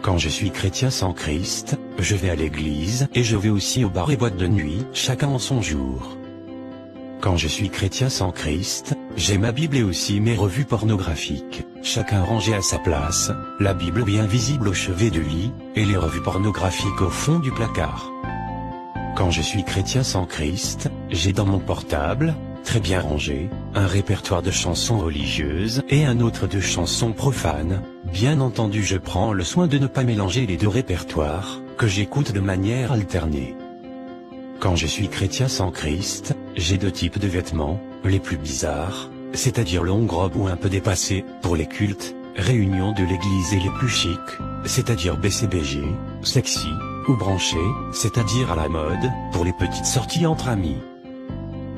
Quand je suis chrétien sans Christ, je vais à l'église et je vais aussi aux bars et boîtes de nuit, chacun en son jour. Quand je suis chrétien sans Christ, j'ai ma Bible et aussi mes revues pornographiques, chacun rangé à sa place, la Bible bien visible au chevet du lit, et les revues pornographiques au fond du placard. Quand je suis chrétien sans Christ, j'ai dans mon portable, très bien rangé, un répertoire de chansons religieuses et un autre de chansons profanes. Bien entendu, je prends le soin de ne pas mélanger les deux répertoires, que j'écoute de manière alternée. Quand je suis chrétien sans Christ, j'ai deux types de vêtements, les plus bizarres, c'est-à-dire longue robe ou un peu dépassée, pour les cultes, réunions de l'église, et les plus chics, c'est-à-dire BCBG, sexy, ou branché, c'est-à-dire à la mode, pour les petites sorties entre amis.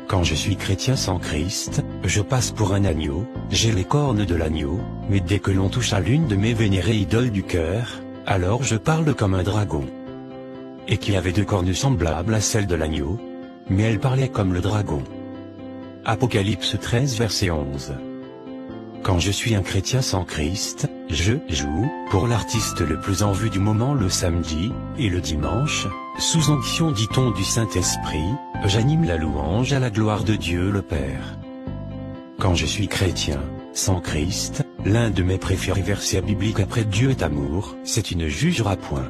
Quand je suis chrétien sans Christ, je passe pour un agneau, j'ai les cornes de l'agneau, mais dès que l'on touche à l'une de mes vénérées idoles du cœur, alors je parle comme un dragon. Et qui avait deux cornes semblables à celles de l'agneau, mais elle parlait comme le dragon. Apocalypse 13 verset 11. Quand je suis un chrétien sans Christ, je joue, pour l'artiste le plus en vue du moment le samedi, et le dimanche, sous onction dit-on du Saint-Esprit, j'anime la louange à la gloire de Dieu le Père. Quand je suis chrétien, sans Christ, l'un de mes préférés versets bibliques après Dieu est amour, c'est une jugera point.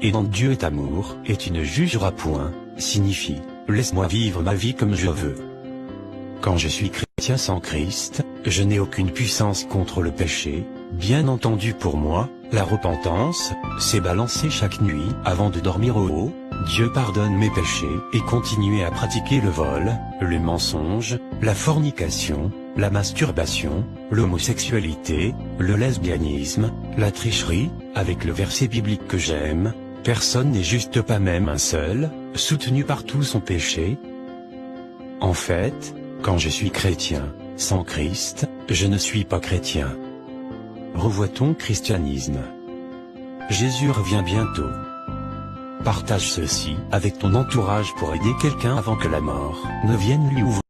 Et dans Dieu est amour, et tu ne jugeras point, signifie, laisse-moi vivre ma vie comme je veux. Quand je suis chrétien sans Christ, je n'ai aucune puissance contre le péché. Bien entendu, pour moi, la repentance, c'est balancer chaque nuit avant de dormir au haut, Dieu pardonne mes péchés, et continuer à pratiquer le vol, le mensonge, la fornication, la masturbation, l'homosexualité, le lesbianisme, la tricherie, avec le verset biblique que j'aime, personne n'est juste, pas même un seul, soutenu par tout son péché. En fait, quand je suis chrétien, sans Christ, je ne suis pas chrétien. Revoit ton christianisme. Jésus revient bientôt. Partage ceci avec ton entourage pour aider quelqu'un avant que la mort ne vienne lui ouvrir.